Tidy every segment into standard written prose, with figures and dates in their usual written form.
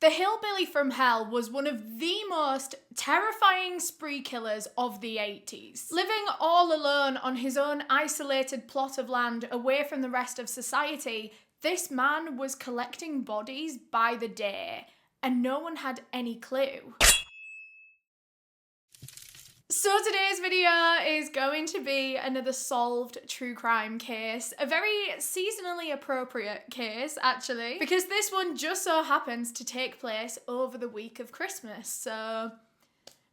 The hillbilly from hell was one of the most terrifying spree killers of the 80s. Living all alone on his own isolated plot of land away from the rest of society, this man was collecting bodies by the day, and no one had any clue. So today's video is going to be another solved true crime case, a very seasonally appropriate case actually, because this one just so happens to take place over the week of Christmas, so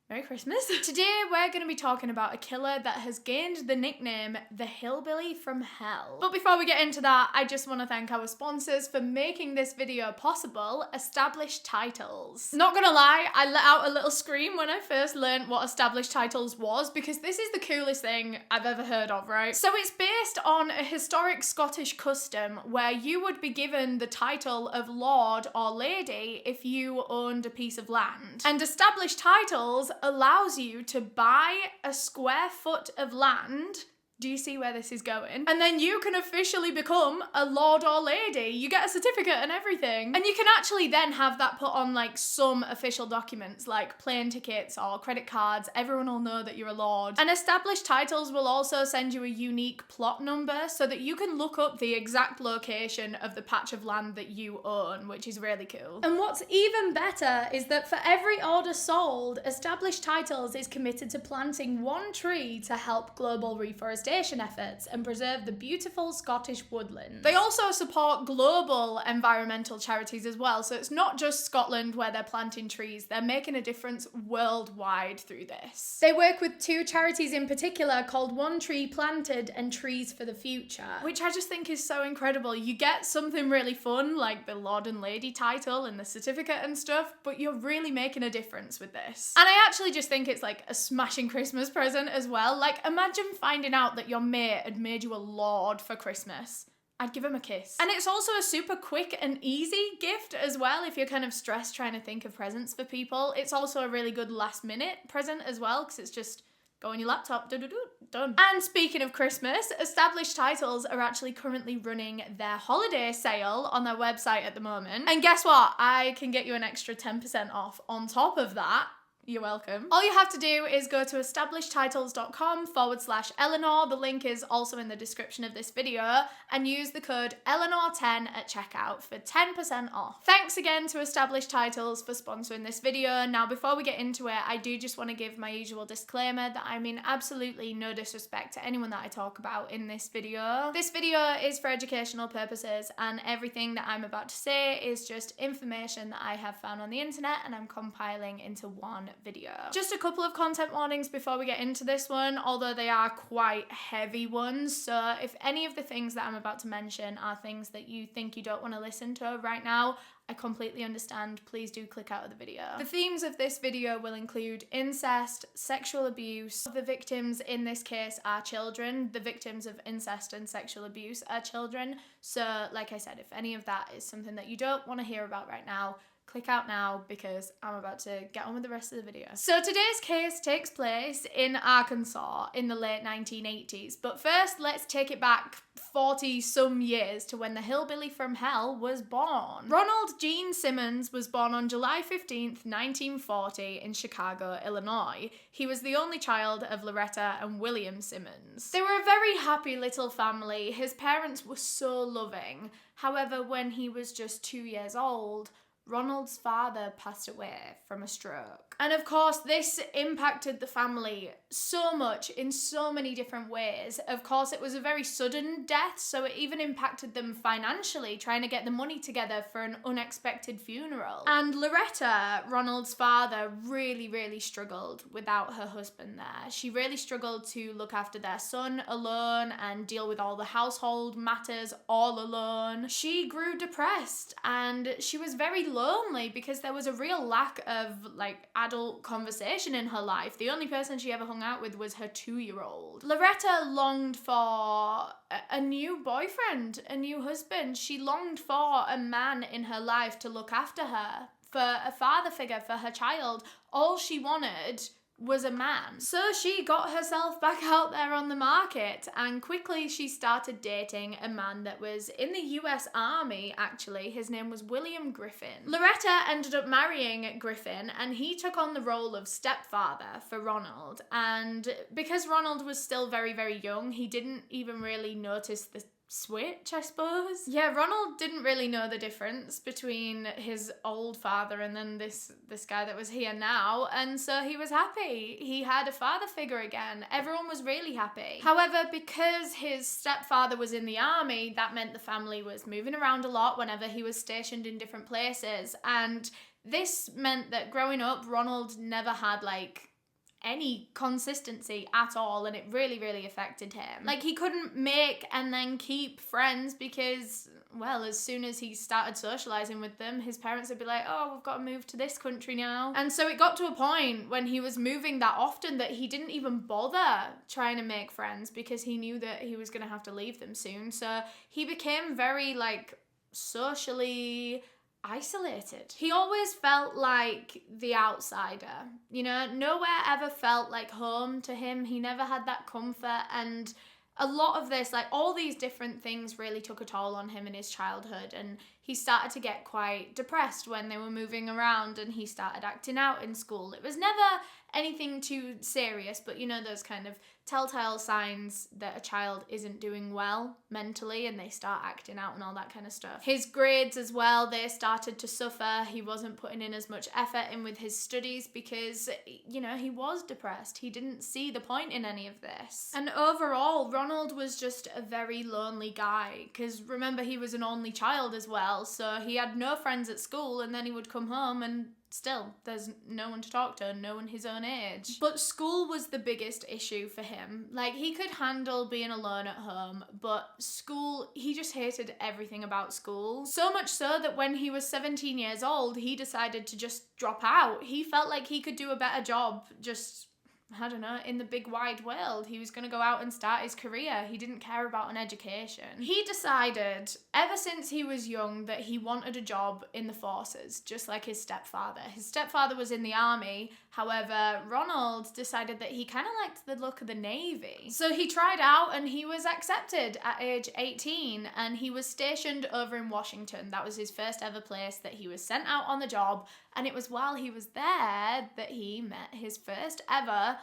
Merry Christmas. Today we're going to be talking about a killer that has gained the nickname the Hillbilly from Hell. But before we get into that, I just want to thank our sponsors for making this video possible, Established Titles. Not gonna lie, I let out a little scream when I first learned what Established Titles was, because this is the coolest thing I've ever heard of, right? So it's based on a historic Scottish custom where you would be given the title of Lord or Lady if you owned a piece of land. And Established Titles allows you to buy a square foot of land. Do you see where this is going? And then you can officially become a lord or lady. You get a certificate and everything. And you can actually then have that put on like some official documents like plane tickets or credit cards. Everyone will know that you're a lord. And Established Titles will also send you a unique plot number so that you can look up the exact location of the patch of land that you own, which is really cool. And what's even better is that for every order sold, Established Titles is committed to planting one tree to help global reforestation efforts and preserve the beautiful Scottish woodlands. They also support global environmental charities as well, so it's not just Scotland where they're planting trees, they're making a difference worldwide through this. They work with two charities in particular called One Tree Planted and Trees for the Future, which I just think is so incredible. You get something really fun like the Lord and Lady title and the certificate and stuff, but you're really making a difference with this. And I actually just think it's like a smashing Christmas present as well. Like imagine finding out that your mate had made you a lord for Christmas. I'd give him a kiss. And it's also a super quick and easy gift as well if you're kind of stressed trying to think of presents for people. It's also a really good last minute present as well because it's just go on your laptop, done. And speaking of Christmas, Established Titles are actually currently running their holiday sale on their website at the moment. And guess what? I can get you an extra 10% off on top of that. You're welcome. All you have to do is go to establishedtitles.com/Eleanor. The link is also in the description of this video, and use the code Eleanor10 at checkout for 10% off. Thanks again to Established Titles for sponsoring this video. Now, before we get into it, I do just want to give my usual disclaimer that I mean absolutely no disrespect to anyone that I talk about in this video. This video is for educational purposes, and everything that I'm about to say is just information that I have found on the internet and I'm compiling into one video. Just a couple of content warnings before we get into this one, although they are quite heavy ones, so if any of the things that I'm about to mention are things that you think you don't want to listen to right now, I completely understand. Please do click out of the video. The themes of this video will include incest, sexual abuse. The victims in this case are children. The victims of incest and sexual abuse are children. So like I said, if any of that is something that you don't want to hear about right now, click out now because I'm about to get on with the rest of the video. So today's case takes place in Arkansas in the late 1980s. But first, let's take it back 40 some years to when the Hillbilly from Hell was born. Ronald Gene Simmons was born on July 15th, 1940 in Chicago, Illinois. He was the only child of Loretta and William Simmons. They were a very happy little family. His parents were so loving. However, when he was just 2 years old, Ronald's father passed away from a stroke. And of course, this impacted the family so much in so many different ways. Of course, it was a very sudden death, so it even impacted them financially, trying to get the money together for an unexpected funeral. And Loretta, Ronald's father, really struggled without her husband there. She really struggled to look after their son alone and deal with all the household matters all alone. She grew depressed and she was very lonely because there was a real lack of like adult conversation in her life. The only person she ever hung out with was her 2-year-old. Loretta longed for a new boyfriend, a new husband. She longed for a man in her life to look after her, for a father figure for her child. All she wanted was a man. So she got herself back out there on the market, and quickly she started dating a man that was in the US Army, actually. His name was William Griffin. Loretta ended up marrying Griffin, and he took on the role of stepfather for Ronald. And because Ronald was still very, very young, he didn't even really notice the switch, I suppose. Yeah, Ronald didn't really know the difference between his old father and then this guy that was here now, and so he was happy. He had a father figure again. Everyone was really happy. However, because his stepfather was in the army, that meant the family was moving around a lot whenever he was stationed in different places, and this meant that growing up, Ronald never had any consistency at all, and it really, really affected him. Like, he couldn't make and then keep friends because, well, as soon as he started socializing with them, his parents would be like, oh, we've got to move to this country now. And so it got to a point when he was moving that often that he didn't even bother trying to make friends because he knew that he was going to have to leave them soon. So he became very, socially isolated. He always felt like the outsider, nowhere ever felt like home to him. He never had that comfort, and a lot of this, all these different things really took a toll on him in his childhood, and he started to get quite depressed when they were moving around, and he started acting out in school. It was never anything too serious, but those kind of telltale signs that a child isn't doing well mentally and they start acting out and all that kind of stuff. His grades as well, they started to suffer. He wasn't putting in as much effort in with his studies because, he was depressed. He didn't see the point in any of this. And overall, Ronald was just a very lonely guy because remember, he was an only child as well, so he had no friends at school, and then he would come home and still, there's no one to talk to, no one his own age. But school was the biggest issue for him. He could handle being alone at home, but school, he just hated everything about school. So much so that when he was 17 years old, he decided to just drop out. He felt like he could do a better job just, I don't know, in the big wide world. He was going to go out and start his career. He didn't care about an education. He decided, ever since he was young, that he wanted a job in the forces, just like his stepfather. His stepfather was in the army. However, Ronald decided that he kind of liked the look of the Navy. So he tried out and he was accepted at age 18, and he was stationed over in Washington. That was his first ever place that he was sent out on the job, and it was while he was there that he met his first ever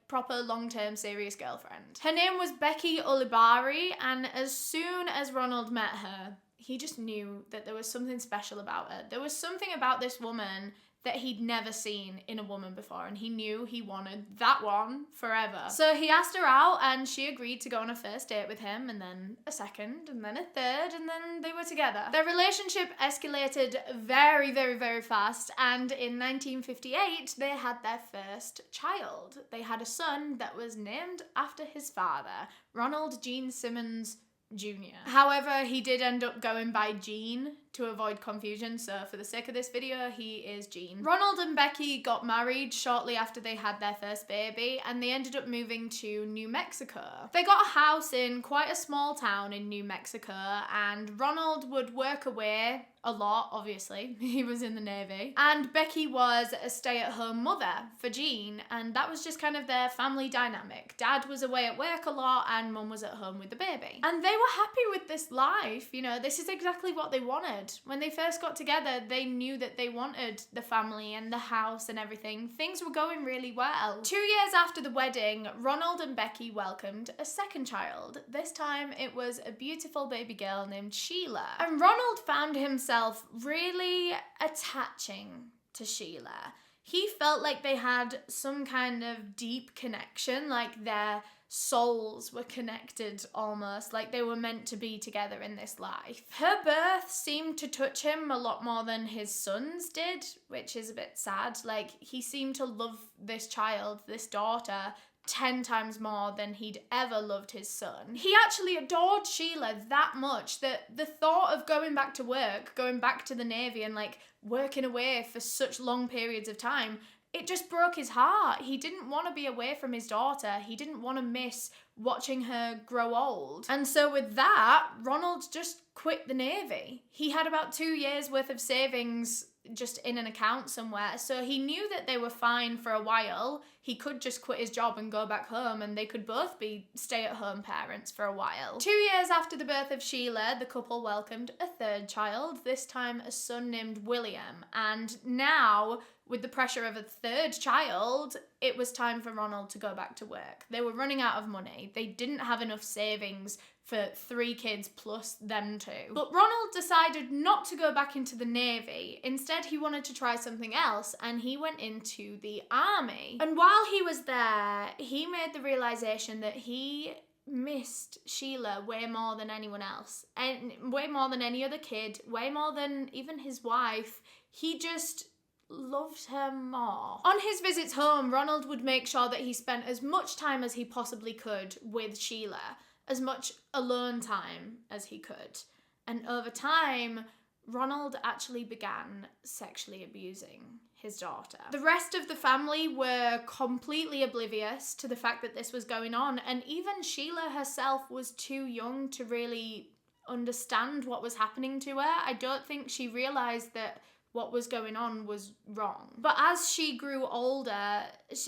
proper long-term serious girlfriend. Her name was Becky Ulibarri, and as soon as Ronald met her, he just knew that there was something special about her. There was something about this woman that he'd never seen in a woman before, and he knew he wanted that one forever. So he asked her out, and she agreed to go on a first date with him, and then a second, and then a third, and then they were together. Their relationship escalated very, very, very fast, and in 1958, they had their first child. They had a son that was named after his father, Ronald Gene Simmons Jr. However, he did end up going by Gene to avoid confusion, so for the sake of this video, he is Gene. Ronald and Becky got married shortly after they had their first baby, and they ended up moving to New Mexico. They got a house in quite a small town in New Mexico, and Ronald would work away a lot, obviously. He was in the Navy. And Becky was a stay-at-home mother for Gene, and that was just kind of their family dynamic. Dad was away at work a lot, and Mum was at home with the baby. And they were happy with this life, this is exactly what they wanted. When they first got together, they knew that they wanted the family and the house and everything. Things were going really well. 2 years after the wedding, Ronald and Becky welcomed a second child. This time, it was a beautiful baby girl named Sheila. And Ronald found himself really attaching to Sheila. He felt like they had some kind of deep connection, like their souls were connected almost, like they were meant to be together in this life. Her birth seemed to touch him a lot more than his son's did, which is a bit sad. He seemed to love this child, this daughter, 10 times more than he'd ever loved his son. He actually adored Sheila that much that the thought of going back to work, going back to the Navy and working away for such long periods of time, it just broke his heart. He didn't want to be away from his daughter. He didn't want to miss watching her grow old. And so with that, Ronald just quit the Navy. He had about 2 years worth of savings just in an account somewhere. So he knew that they were fine for a while. He could just quit his job and go back home, and they could both be stay-at-home parents for a while. 2 years after the birth of Sheila, the couple welcomed a third child, this time a son named William. And now, with the pressure of a third child, it was time for Ronald to go back to work. They were running out of money. They didn't have enough savings for 3 kids plus them 2. But Ronald decided not to go back into the Navy. Instead, he wanted to try something else, and he went into the Army. And while he was there, he made the realization that he missed Sheila way more than anyone else, and way more than any other kid, way more than even his wife. He just loved her more. On his visits home, Ronald would make sure that he spent as much time as he possibly could with Sheila, as much alone time as he could. And over time, Ronald actually began sexually abusing his daughter. The rest of the family were completely oblivious to the fact that this was going on, and even Sheila herself was too young to really understand what was happening to her. I don't think she realized that what was going on was wrong. But as she grew older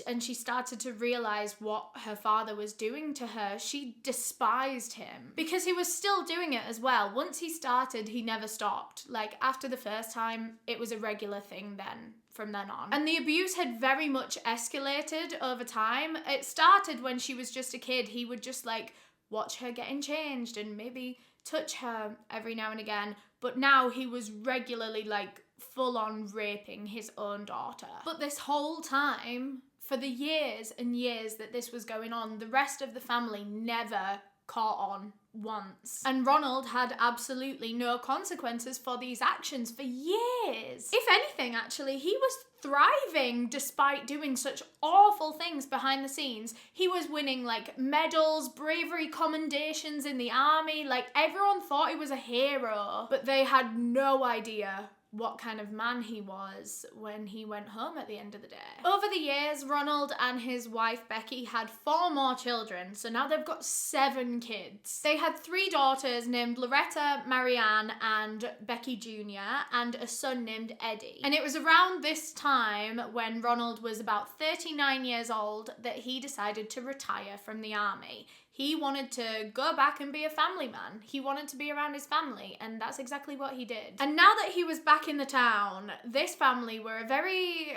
and she started to realize what her father was doing to her, she despised him because he was still doing it as well. Once he started, he never stopped. Like, after the first time, it was a regular thing then. From then on. And the abuse had very much escalated over time. It started when she was just a kid. He would just like watch her getting changed and maybe touch her every now and again. But now he was regularly like full on raping his own daughter. But this whole time, for the years and years that this was going on, the rest of the family never caught on once. And Ronald had absolutely no consequences for these actions for years. If anything, actually, he was thriving despite doing such awful things behind the scenes. He was winning like medals, bravery commendations in the army, like everyone thought he was a hero, but they had no idea what kind of man he was when he went home at the end of the day. Over the years, Ronald and his wife Becky had 4 more children, so now they've got 7 kids. They had 3 daughters named Loretta, Marianne, and Becky Jr., and a son named Eddie. And it was around this time, when Ronald was about 39 years old, that he decided to retire from the army. He wanted to go back and be a family man. He wanted to be around his family, and that's exactly what he did. And now that he was back in the town, this family were a very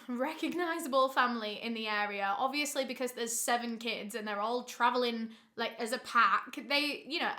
recognizable family in the area. Obviously, because there's 7 kids and they're all traveling like as a pack,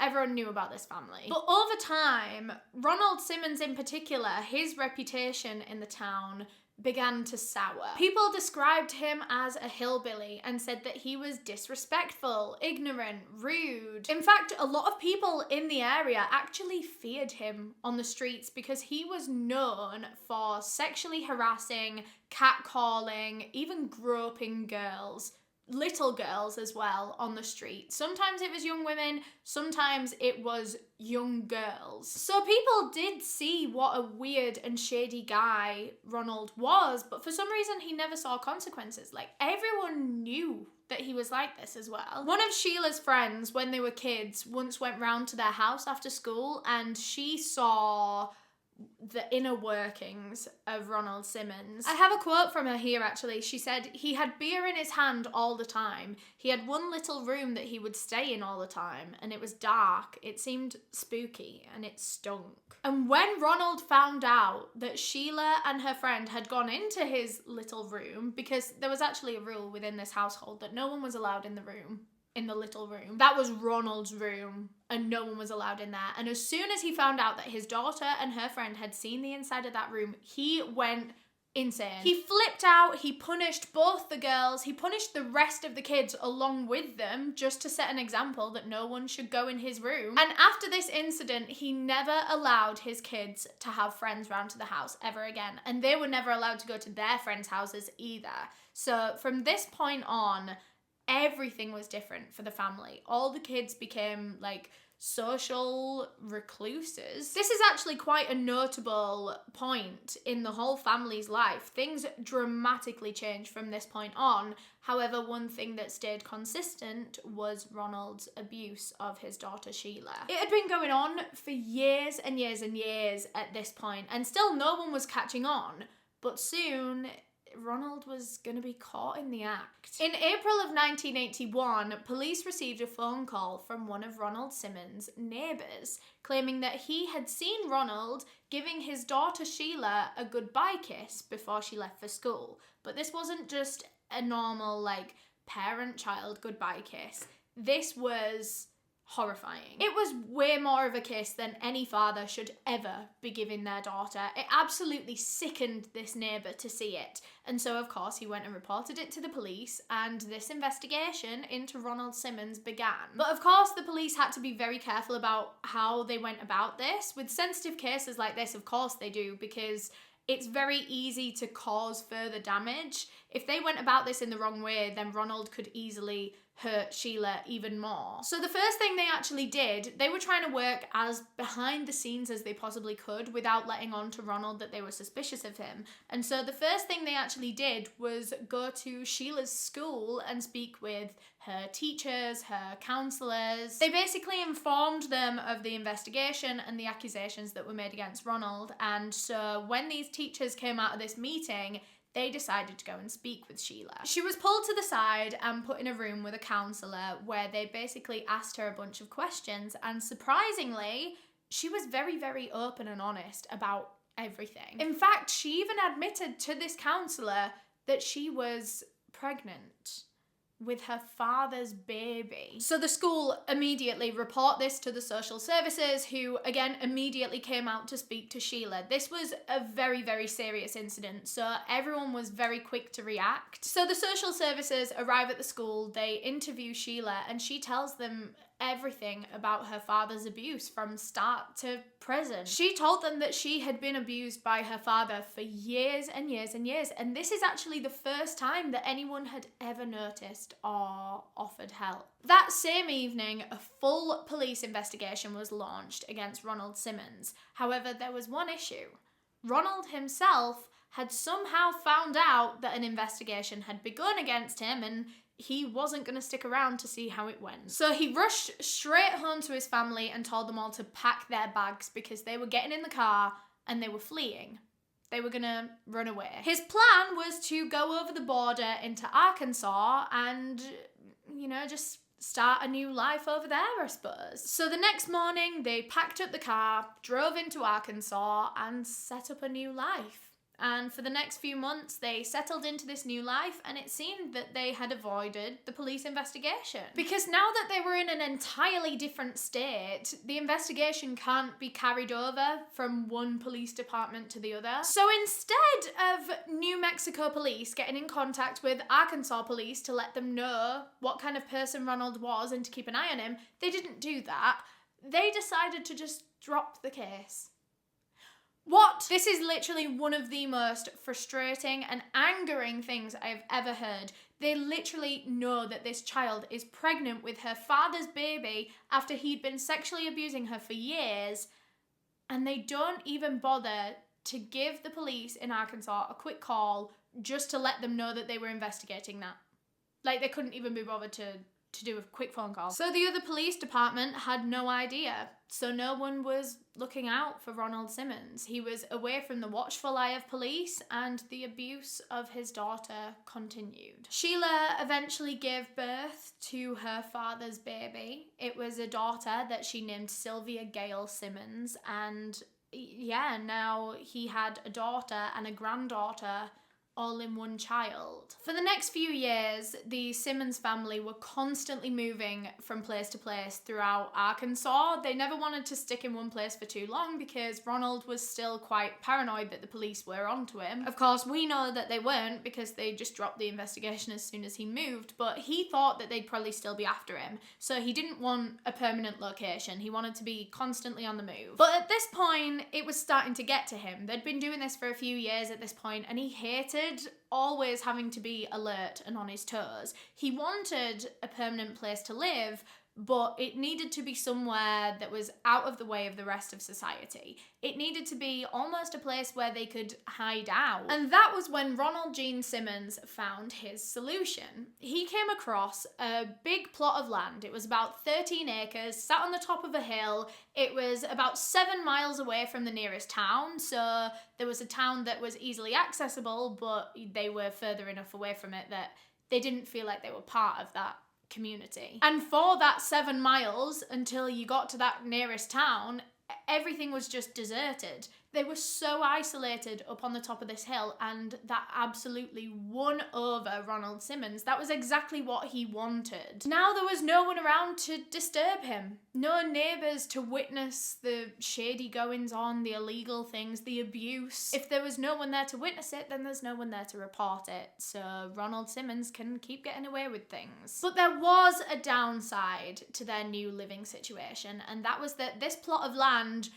everyone knew about this family. But over time, Ronald Simmons in particular, his reputation in the town began to sour. People described him as a hillbilly and said that he was disrespectful, ignorant, rude. In fact, a lot of people in the area actually feared him on the streets because he was known for sexually harassing, catcalling, even groping girls. Little girls as well on the street. Sometimes it was young women, sometimes it was young girls. So people did see what a weird and shady guy Ronald was, but for some reason he never saw consequences. Like, everyone knew that he was like this as well. One of Sheila's friends, when they were kids, once went round to their house after school and she saw the inner workings of Ronald Simmons. I have a quote from her here actually. She said, "He had beer in his hand all the time. He had one little room that he would stay in all the time, and it was dark. It seemed spooky, and it stunk." And when Ronald found out that Sheila and her friend had gone into his little room, because there was actually a rule within this household that no one was allowed in the room, in the little room. That was Ronald's room, and no one was allowed in there. And as soon as he found out that his daughter and her friend had seen the inside of that room, he went insane. He flipped out, he punished both the girls, he punished the rest of the kids along with them, just to set an example that no one should go in his room. And after this incident, he never allowed his kids to have friends round to the house ever again. And they were never allowed to go to their friends' houses either. So from this point on, everything was different for the family. All the kids became like social recluses. This is actually quite a notable point in the whole family's life. Things dramatically changed from this point on. However, one thing that stayed consistent was Ronald's abuse of his daughter Sheila. It had been going on for years and years and years at this point, and still no one was catching on. But soon, Ronald was going to be caught in the act. In April of 1981, police received a phone call from one of Ronald Simmons' neighbours, claiming that he had seen Ronald giving his daughter Sheila a goodbye kiss before she left for school. But this wasn't just a normal, parent-child goodbye kiss. This was horrifying. It was way more of a kiss than any father should ever be giving their daughter. It absolutely sickened this neighbour to see it. And so, of course, he went and reported it to the police, and this investigation into Ronald Simmons began. But of course, the police had to be very careful about how they went about this. With sensitive cases like this, of course they do, because it's very easy to cause further damage. If they went about this in the wrong way, then Ronald could easily hurt Sheila even more. So the first thing they actually did, they were trying to work as behind the scenes as they possibly could without letting on to Ronald that they were suspicious of him. And so the first thing they actually did was go to Sheila's school and speak with her teachers, her counsellors. They basically informed them of the investigation and the accusations that were made against Ronald. And so when these teachers came out of this meeting, they decided to go and speak with Sheila. She was pulled to the side and put in a room with a counsellor where they basically asked her a bunch of questions, and surprisingly, she was very, very open and honest about everything. In fact, she even admitted to this counsellor that she was pregnant with her father's baby. So the school immediately report this to the social services, who again immediately came out to speak to Sheila. This was a very, very serious incident, so everyone was very quick to react. So the social services arrive at the school, they interview Sheila, and she tells them everything about her father's abuse from start to present. She told them that she had been abused by her father for years and years and years, and this is actually the first time that anyone had ever noticed or offered help. That same evening, a full police investigation was launched against Ronald Simmons. However, there was one issue. Ronald himself had somehow found out that an investigation had begun against him, and he wasn't going to stick around to see how it went. So he rushed straight home to his family and told them all to pack their bags because they were getting in the car and they were fleeing. They were going to run away. His plan was to go over the border into Arkansas and, just start a new life over there, I suppose. So the next morning, they packed up the car, drove into Arkansas, and set up a new life. And for the next few months, they settled into this new life, and it seemed that they had avoided the police investigation. Because now that they were in an entirely different state, the investigation can't be carried over from one police department to the other. So instead of New Mexico police getting in contact with Arkansas police to let them know what kind of person Ronald was and to keep an eye on him, they didn't do that. They decided to just drop the case. What? This is literally one of the most frustrating and angering things I've ever heard. They literally know that this child is pregnant with her father's baby after he'd been sexually abusing her for years, and they don't even bother to give the police in Arkansas a quick call just to let them know that they were investigating that. They couldn't even be bothered to do a quick phone call. So the other police department had no idea. So no one was looking out for Ronald Simmons. He was away from the watchful eye of police, and the abuse of his daughter continued. Sheila eventually gave birth to her father's baby. It was a daughter that she named Sylvia Gale Simmons, and now he had a daughter and a granddaughter all in one child. For the next few years, the Simmons family were constantly moving from place to place throughout Arkansas. They never wanted to stick in one place for too long because Ronald was still quite paranoid that the police were onto him. Of course, we know that they weren't because they just dropped the investigation as soon as he moved, but he thought that they'd probably still be after him. So he didn't want a permanent location. He wanted to be constantly on the move. But at this point, it was starting to get to him. They'd been doing this for a few years at this point, and he hated always having to be alert and on his toes. He wanted a permanent place to live, but it needed to be somewhere that was out of the way of the rest of society. It needed to be almost a place where they could hide out. And that was when Ronald Gene Simmons found his solution. He came across a big plot of land. It was about 13 acres, sat on the top of a hill. It was about 7 miles away from the nearest town, so there was a town that was easily accessible, but they were further enough away from it that they didn't feel like they were part of that community. And for that 7 miles until you got to that nearest town, everything was just deserted. They were so isolated up on the top of this hill, and that absolutely won over Ronald Simmons. That was exactly what he wanted. Now there was no one around to disturb him. No neighbours to witness the shady goings on, the illegal things, the abuse. If there was no one there to witness it, then there's no one there to report it. So Ronald Simmons can keep getting away with things. But there was a downside to their new living situation, and that was that this plot of land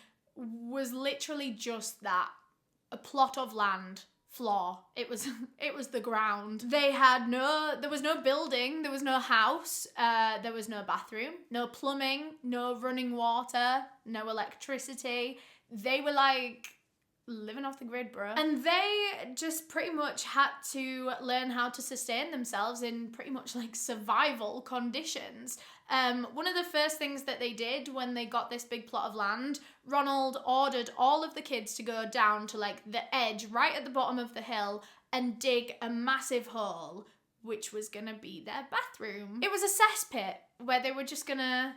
was literally just that, a plot of land, floor. It was the ground. There was no building, there was no house, there was no bathroom, no plumbing, no running water, no electricity. They were like living off the grid, bro. And they just pretty much had to learn how to sustain themselves in pretty much like survival conditions. One of the first things that they did when they got this big plot of land, Ronald ordered all of the kids to go down to like the edge right at the bottom of the hill and dig a massive hole, which was gonna be their bathroom. It was a cesspit where they were just gonna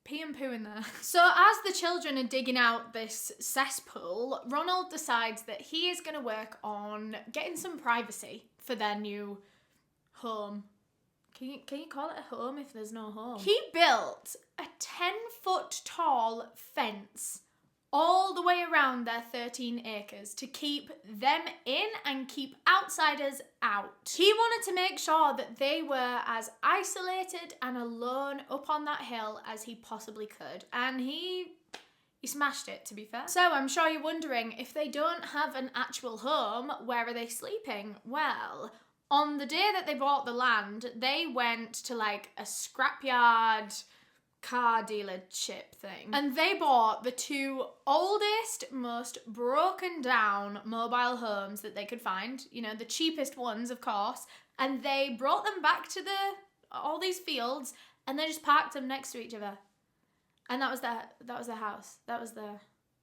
pee and poo in there. So as the children are digging out this cesspool, Ronald decides that he is going to work on getting some privacy for their new home. Can you call it a home if there's no home? He built a 10-foot tall fence all the way around their 13 acres to keep them in and keep outsiders out. He wanted to make sure that they were as isolated and alone up on that hill as he possibly could. And he smashed it, to be fair. So I'm sure you're wondering, if they don't have an actual home, where are they sleeping? Well, on the day that they bought the land, they went to like a scrapyard car dealership thing, and they bought the 2 oldest, most broken down mobile homes that they could find, you know, the cheapest ones, of course, and they brought them back to all these fields, and they just parked them next to each other, and that was their house. That was their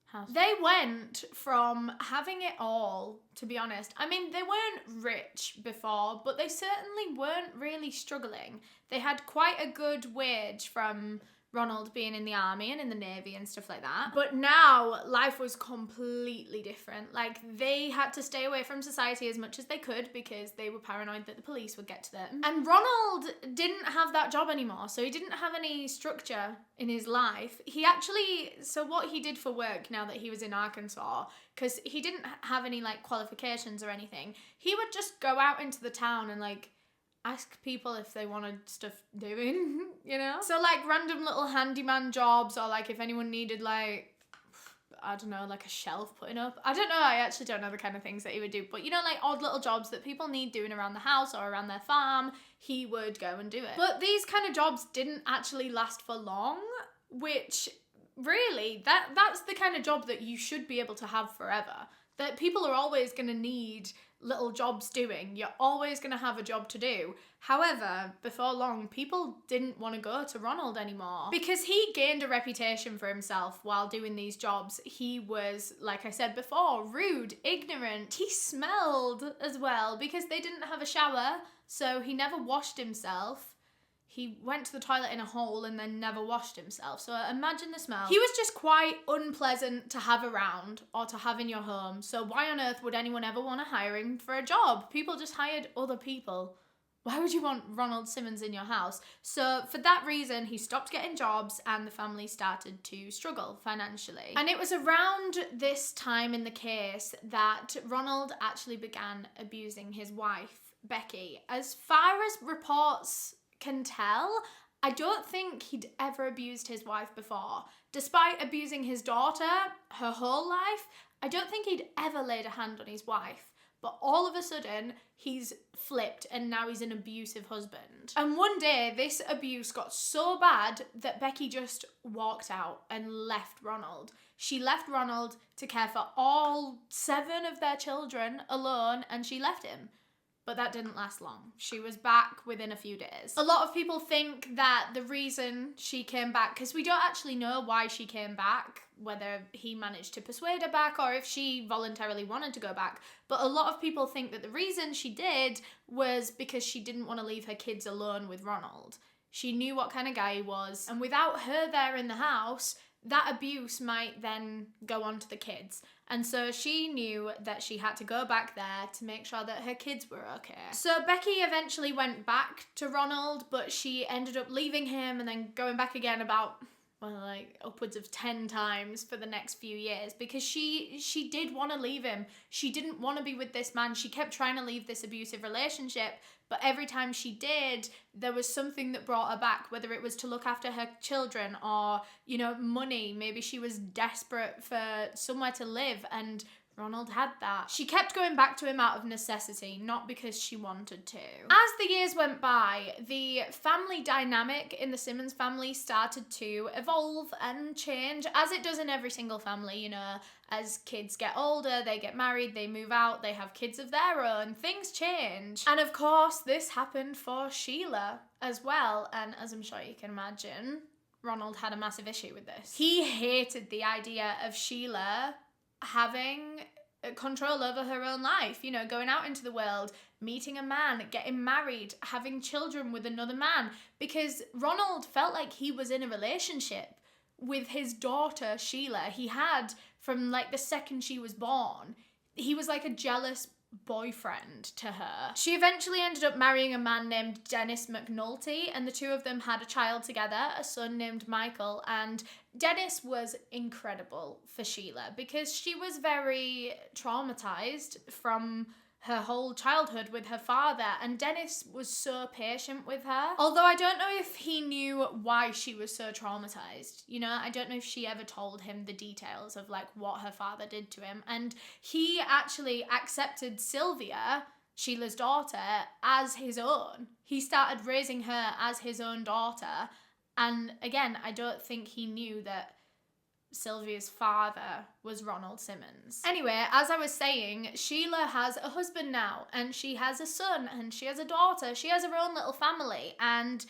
house. They went from having it all, to be honest. I mean, they weren't rich before, but they certainly weren't really struggling. They had quite a good wage from Ronald being in the army and in the navy and stuff like that. But now life was completely different. Like, they had to stay away from society as much as they could because they were paranoid that the police would get to them. And Ronald didn't have that job anymore, so he didn't have any structure in his life. So what he did for work now that he was in Arkansas, because he didn't have any like qualifications or anything, he would just go out into the town and like ask people if they wanted stuff doing, you know? So like random little handyman jobs, or like if anyone needed like, I don't know, like a shelf putting up. I don't know, I actually don't know the kind of things that he would do, but you know, like odd little jobs that people need doing around the house or around their farm, he would go and do it. But these kind of jobs didn't actually last for long, which really, that's the kind of job that you should be able to have forever. That people are always going to need little jobs doing. You're always going to have a job to do. However, before long, people didn't want to go to Ronald anymore because he gained a reputation for himself while doing these jobs. He was, like I said before, rude, ignorant. He smelled as well because they didn't have a shower, so he never washed himself. He went to the toilet in a hole and then never washed himself. So imagine the smell. He was just quite unpleasant to have around or to have in your home. So why on earth would anyone ever want to hire him for a job? People just hired other people. Why would you want Ronald Simmons in your house? So for that reason, he stopped getting jobs and the family started to struggle financially. And it was around this time in the case that Ronald actually began abusing his wife, Becky. As far as reports can tell, I don't think he'd ever abused his wife before. Despite abusing his daughter her whole life, I don't think he'd ever laid a hand on his wife. but all of a sudden he's flipped and now he's an abusive husband. And one day this abuse got so bad that Becky just walked out and left Ronald. She left Ronald to care for all 7 of their children alone, and she left him. But that didn't last long. She was back within a few days. A lot of people think that the reason she came back, because we don't actually know why she came back, whether he managed to persuade her back or if she voluntarily wanted to go back. But a lot of people think that the reason she did was because she didn't want to leave her kids alone with Ronald. She knew what kind of guy he was, and without her there in the house, that abuse might then go on to the kids. And so she knew that she had to go back there to make sure that her kids were okay. So Becky eventually went back to Ronald, but she ended up leaving him and then going back again about, well, like upwards of 10 times for the next few years, because she did want to leave him. She didn't want to be with this man. She kept trying to leave this abusive relationship, but every time she did, there was something that brought her back, whether it was to look after her children or, you know, money. Maybe she was desperate for somewhere to live, and Ronald had that. She kept going back to him out of necessity, not because she wanted to. As the years went by, the family dynamic in the Simmons family started to evolve and change, as it does in every single family, you know. As kids get older, they get married, they move out, they have kids of their own, things change. And of course, this happened for Sheila as well, and as I'm sure you can imagine, Ronald had a massive issue with this. He hated the idea of Sheila having control over her own life, you know, going out into the world, meeting a man, getting married, having children with another man, because Ronald felt like he was in a relationship with his daughter Sheila. He had, from like the second she was born, he was like a jealous boyfriend to her. She eventually ended up marrying a man named Dennis McNulty, and the two of them had a child together, a son named Michael. And Dennis was incredible for Sheila because she was very traumatized from her whole childhood with her father, and Dennis was so patient with her. Although I don't know if he knew why she was so traumatized. You know, I don't know if she ever told him the details of like what her father did to him. And he actually accepted Sylvia, Sheila's daughter, as his own. He started raising her as his own daughter. And again, I don't think he knew that Sylvia's father was Ronald Simmons. Anyway, as I was saying, Sheila has a husband now, and she has a son, and she has a daughter. She has her own little family, and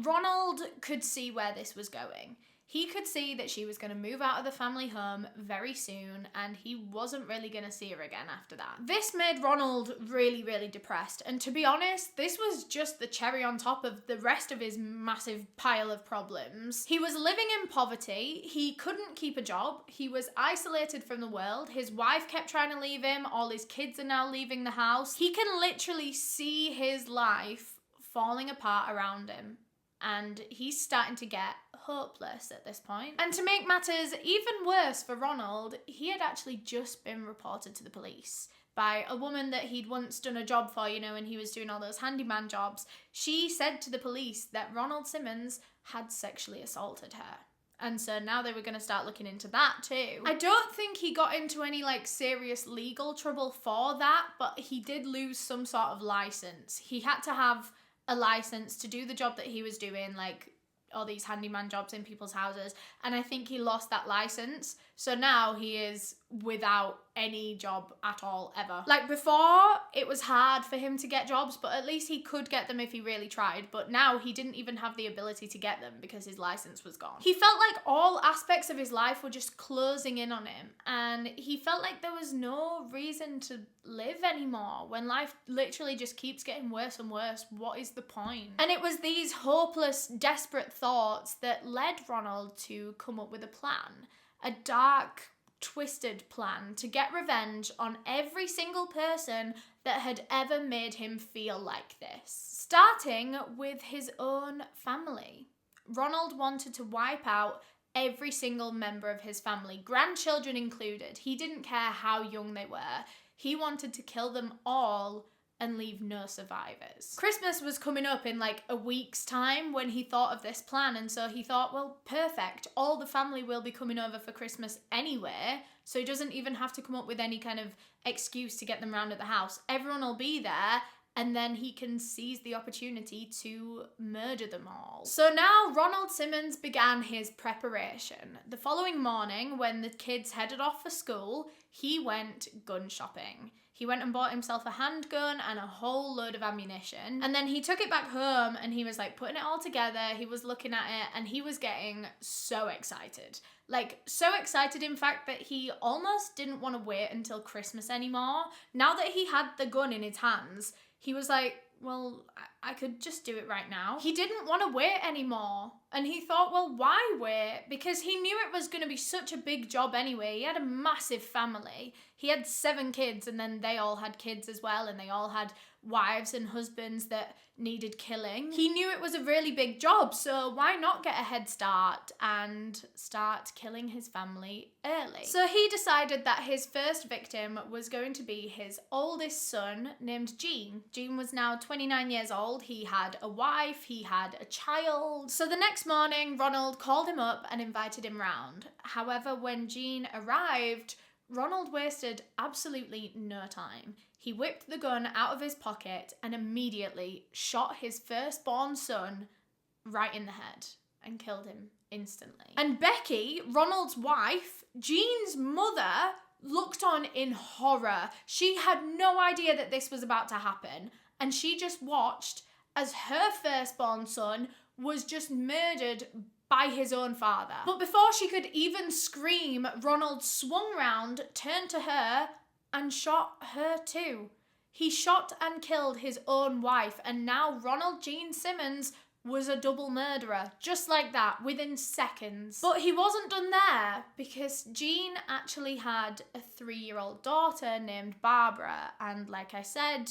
Ronald could see where this was going. He could see that she was going to move out of the family home very soon, and he wasn't really going to see her again after that. This made Ronald really, really depressed, and to be honest, this was just the cherry on top of the rest of his massive pile of problems. He was living in poverty, he couldn't keep a job, he was isolated from the world, his wife kept trying to leave him, all his kids are now leaving the house. He can literally see his life falling apart around him, and he's starting to get hopeless at this point. And to make matters even worse for Ronald, he had actually just been reported to the police by a woman that he'd once done a job for, you know, when he was doing all those handyman jobs. She said to the police that Ronald Simmons had sexually assaulted her. And so now they were going to start looking into that too. I don't think he got into any like serious legal trouble for that, but he did lose some sort of license. He had to have a license to do the job that he was doing, like all these handyman jobs in people's houses, and I think he lost that license, so now he is without any job at all ever. Like before, it was hard for him to get jobs, but at least he could get them if he really tried, but now he didn't even have the ability to get them because his license was gone. He felt like all aspects of his life were just closing in on him, and he felt like there was no reason to live anymore. When life literally just keeps getting worse and worse, what is the point? And it was these hopeless, desperate thoughts that led Ronald to come up with a plan, a dark, twisted plan to get revenge on every single person that had ever made him feel like this. Starting with his own family. Ronald wanted to wipe out every single member of his family, grandchildren included. He didn't care how young they were. He wanted to kill them all and leave no survivors. Christmas was coming up in like a week's time when he thought of this plan, and so he thought, well, perfect, all the family will be coming over for Christmas anyway, so he doesn't even have to come up with any kind of excuse to get them round at the house. Everyone will be there, and then he can seize the opportunity to murder them all. So now Ronald Simmons began his preparation. The following morning, when the kids headed off for school, he went gun shopping. He went and bought himself a handgun and a whole load of ammunition. And then he took it back home and he was like putting it all together. He was looking at it and he was getting so excited. Like, so excited, in fact, that he almost didn't want to wait until Christmas anymore. Now that he had the gun in his hands, he was like, well, I could just do it right now. He didn't want to wait anymore. And he thought, well, why wait? Because he knew it was going to be such a big job anyway. He had a massive family. He had 7 kids, and then they all had kids as well, and they all had wives and husbands that needed killing. He knew it was a really big job, so why not get a head start and start killing his family early? So he decided that his first victim was going to be his oldest son named Gene. Gene was now 29 years old. He had a wife, he had a child. So the next morning, Ronald called him up and invited him round. However, when Gene arrived, Ronald wasted absolutely no time. He whipped the gun out of his pocket and immediately shot his firstborn son right in the head and killed him instantly. And Becky, Ronald's wife, Gene's mother, looked on in horror. She had no idea that this was about to happen, and she just watched as her firstborn son was just murdered by his own father. But before she could even scream, Ronald swung round, turned to her, and shot her too. He shot and killed his own wife, and now Ronald Gene Simmons was a double murderer, just like that, within seconds. But he wasn't done there, because Gene actually had a 3-year-old daughter named Barbara, and like I said,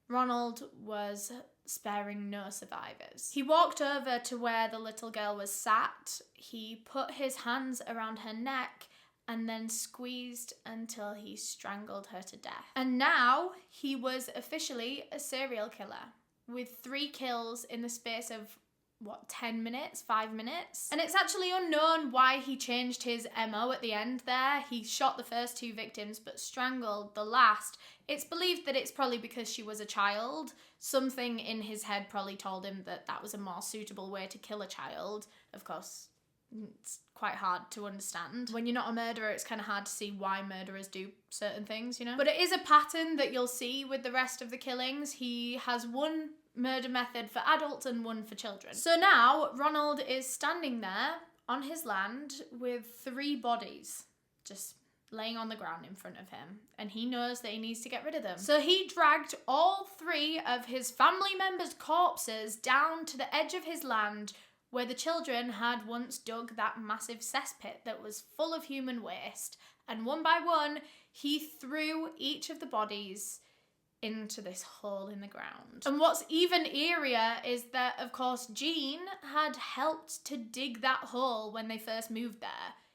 Ronald was sparing no survivors. He walked over to where the little girl was sat, he put his hands around her neck, and then squeezed until he strangled her to death. And now he was officially a serial killer, with 3 kills in the space of, 10 minutes, 5 minutes? And it's actually unknown why he changed his MO at the end there. He shot the first 2 victims but strangled the last. It's believed that it's probably because she was a child. Something in his head probably told him that that was a more suitable way to kill a child. Of course, it's quite hard to understand. When you're not a murderer, it's kind of hard to see why murderers do certain things, you know? But it is a pattern that you'll see with the rest of the killings. He has one murder method for adults and one for children. So now Ronald is standing there on his land with 3 bodies just laying on the ground in front of him, and he knows that he needs to get rid of them. So he dragged all 3 of his family members' corpses down to the edge of his land where the children had once dug that massive cesspit that was full of human waste, and one by one he threw each of the bodies into this hole in the ground. And what's even eerier is that, of course, Gene had helped to dig that hole when they first moved there.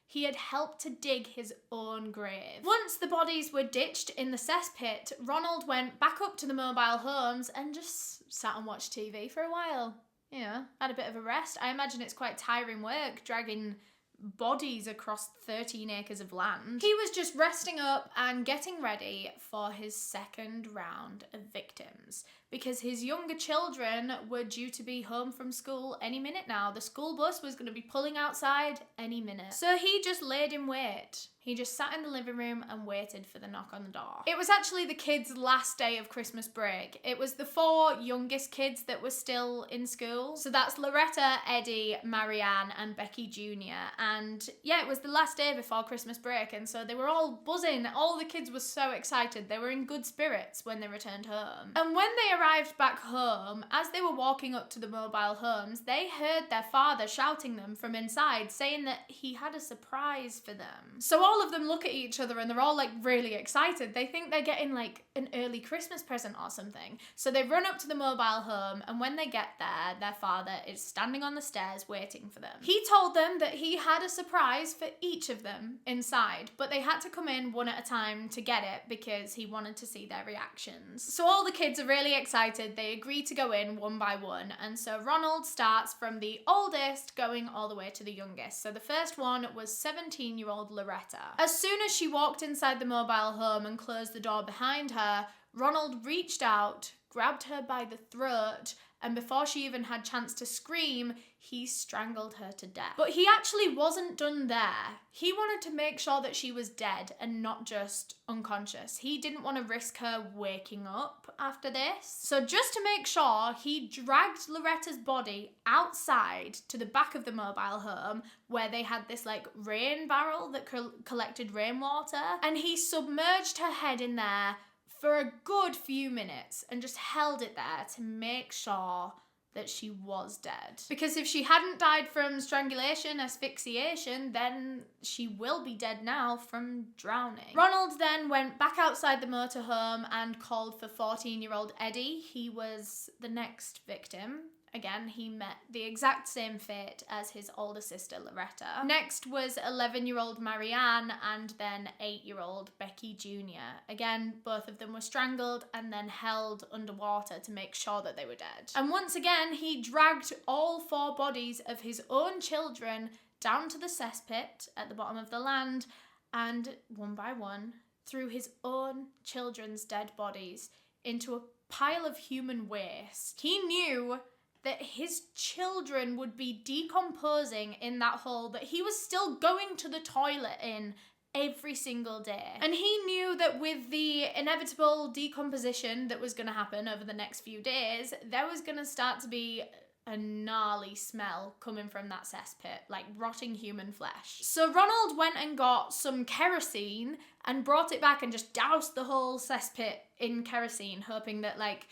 He had helped to dig his own grave. Once the bodies were ditched in the cesspit, Ronald went back up to the mobile homes and just sat and watched TV for a while. You know, had a bit of a rest. I imagine it's quite tiring work dragging bodies across 13 acres of land. He was just resting up and getting ready for his second round of victims, because his younger children were due to be home from school any minute now. The school bus was going to be pulling outside any minute. So he just laid in wait. He just sat in the living room and waited for the knock on the door. It was actually the kids' last day of Christmas break. It was the 4 youngest kids that were still in school. So that's Loretta, Eddie, Marianne, and Becky Jr. And yeah, it was the last day before Christmas break, and so they were all buzzing. All the kids were so excited. They were in good spirits when they returned home. And when they arrived back home, as they were walking up to the mobile homes, they heard their father shouting them from inside, saying that he had a surprise for them. So all all of them look at each other and they're all like really excited. They think they're getting like an early Christmas present or something. So they run up to the mobile home, and when they get there, their father is standing on the stairs waiting for them. He told them that he had a surprise for each of them inside, but they had to come in one at a time to get it because he wanted to see their reactions. So all the kids are really excited. They agree to go in one by one, and so Ronald starts from the oldest going all the way to the youngest. So the first one was 17-year-old Loretta. As soon as she walked inside the mobile home and closed the door behind her, Ronald reached out, grabbed her by the throat, and before she even had chance to scream, he strangled her to death. But he actually wasn't done there. He wanted to make sure that she was dead and not just unconscious. He didn't want to risk her waking up after this. So just to make sure, he dragged Loretta's body outside to the back of the mobile home where they had this like rain barrel that collected rainwater, and he submerged her head in there for a good few minutes and just held it there to make sure that she was dead. Because if she hadn't died from strangulation, asphyxiation, then she will be dead now from drowning. Ronald then went back outside the motorhome and called for 14-year-old Eddie. He was the next victim. Again, he met the exact same fate as his older sister, Loretta. Next was 11-year-old Marianne and then 8-year-old Becky Jr. Again, both of them were strangled and then held underwater to make sure that they were dead. And once again, he dragged all 4 bodies of his own children down to the cesspit at the bottom of the land and, one by one, threw his own children's dead bodies into a pile of human waste. He knew that his children would be decomposing in that hole that he was still going to the toilet in every single day. And he knew that with the inevitable decomposition that was going to happen over the next few days, there was going to start to be a gnarly smell coming from that cesspit, like rotting human flesh. So Ronald went and got some kerosene and brought it back and just doused the whole cesspit in kerosene, hoping that like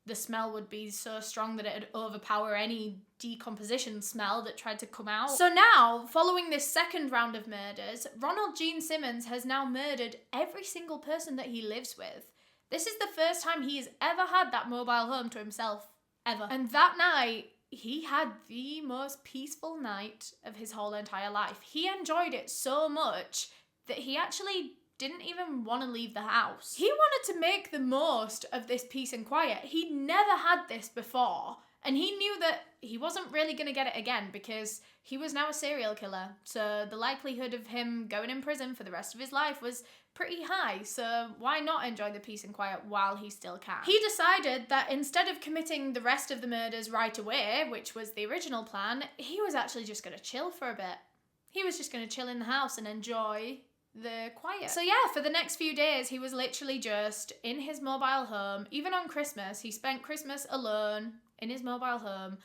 the smell would be so strong that it'd overpower any decomposition smell that tried to come out. So now, following this second round of murders, Ronald Gene Simmons has now murdered every single person that he lives with. This is the first time he has ever had that mobile home to himself, ever. And that night, he had the most peaceful night of his whole entire life. He enjoyed it so much that he actually didn't even want to leave the house. He wanted to make the most of this peace and quiet. He'd never had this before, and he knew that he wasn't really going to get it again because he was now a serial killer. So the likelihood of him going in prison for the rest of his life was pretty high. So why not enjoy the peace and quiet while he still can? He decided that instead of committing the rest of the murders right away, which was the original plan, he was actually just going to chill for a bit. He was just going to chill in the house and enjoy the quiet. So yeah, for the next few days, he was literally just in his mobile home. Even on Christmas, he spent Christmas alone in his mobile home,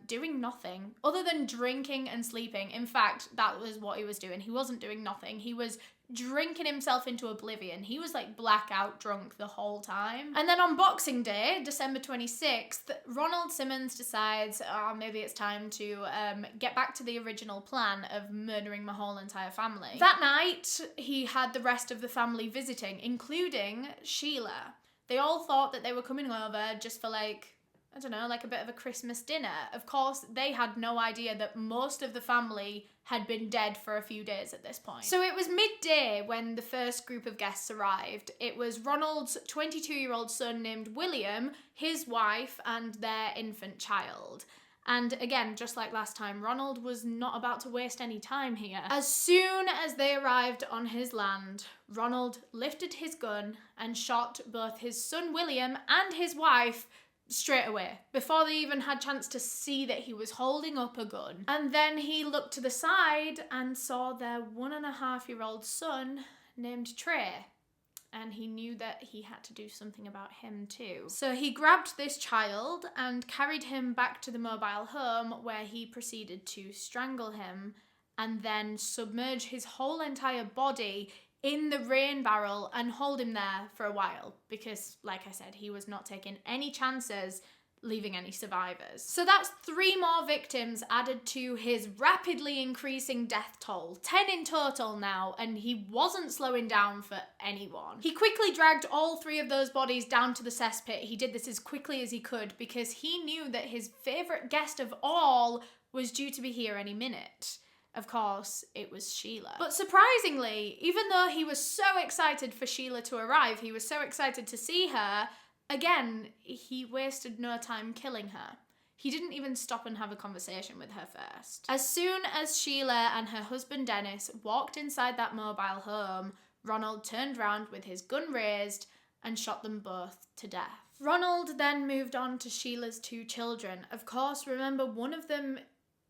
doing nothing other than drinking and sleeping. In fact, that was what he was doing. He wasn't doing nothing. He was drinking himself into oblivion. He was like blackout drunk the whole time. And then on Boxing Day, December 26th, Ronald Simmons decides, maybe it's time to get back to the original plan of murdering my whole entire family. That night, he had the rest of the family visiting, including Sheila. They all thought that they were coming over just for like, I don't know, like a bit of a Christmas dinner. Of course, they had no idea that most of the family had been dead for a few days at this point. So it was midday when the first group of guests arrived. It was Ronald's 22-year-old son named William, his wife, and their infant child. And again, just like last time, Ronald was not about to waste any time here. As soon as they arrived on his land, Ronald lifted his gun and shot both his son William and his wife straight away, before they even had chance to see that he was holding up a gun. And then he looked to the side and saw their 1.5-year-old son named Trey. And he knew that he had to do something about him too. So he grabbed this child and carried him back to the mobile home, where he proceeded to strangle him and then submerge his whole entire body in the rain barrel and hold him there for a while because, like I said, he was not taking any chances leaving any survivors. So that's 3 more victims added to his rapidly increasing death toll, 10 in total now, and he wasn't slowing down for anyone. He quickly dragged all 3 of those bodies down to the cesspit. He did this as quickly as he could because he knew that his favourite guest of all was due to be here any minute. Of course, it was Sheila. But surprisingly, even though he was so excited for Sheila to arrive, he was so excited to see her, again, he wasted no time killing her. He didn't even stop and have a conversation with her first. As soon as Sheila and her husband Dennis walked inside that mobile home, Ronald turned round with his gun raised and shot them both to death. Ronald then moved on to Sheila's 2 children. Of course, remember, one of them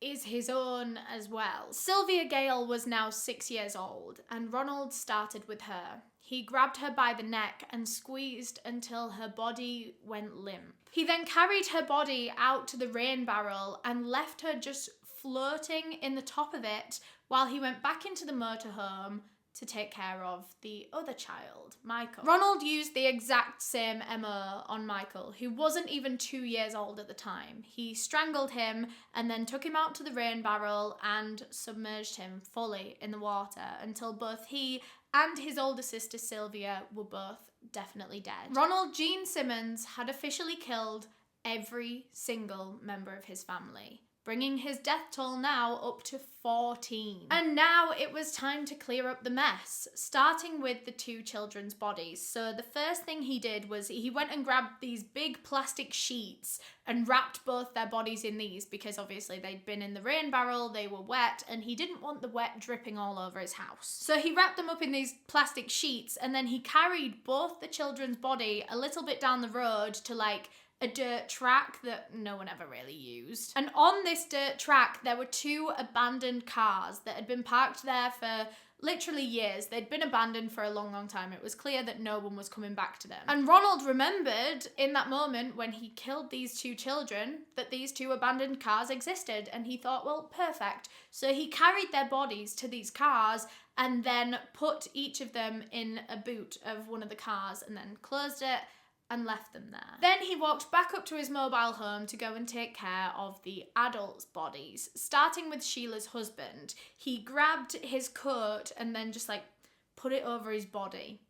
is his own as well. Sylvia Gale was now 6 years old, and Ronald started with her. He grabbed her by the neck and squeezed until her body went limp. He then carried her body out to the rain barrel and left her just floating in the top of it while he went back into the motorhome to take care of the other child, Michael. Ronald used the exact same MO on Michael, who wasn't even 2 years old at the time. He strangled him and then took him out to the rain barrel and submerged him fully in the water until both he and his older sister Sylvia were both definitely dead. Ronald Gene Simmons had officially killed every single member of his family, bringing his death toll now up to 14. And now it was time to clear up the mess, starting with the 2 children's bodies. So the first thing he did was he went and grabbed these big plastic sheets and wrapped both their bodies in these because obviously they'd been in the rain barrel, they were wet, and he didn't want the wet dripping all over his house. So he wrapped them up in these plastic sheets and then he carried both the children's body a little bit down the road to like a dirt track that no one ever really used. And on this dirt track, there were 2 abandoned cars that had been parked there for literally years. They'd been abandoned for a long, long time. It was clear that no one was coming back to them. And Ronald remembered in that moment when he killed these 2 children that these 2 abandoned cars existed. And he thought, well, perfect. So he carried their bodies to these cars and then put each of them in a boot of one of the cars and then closed it and left them there. Then he walked back up to his mobile home to go and take care of the adults' bodies, starting with Sheila's husband. He grabbed his coat and then just like put it over his body.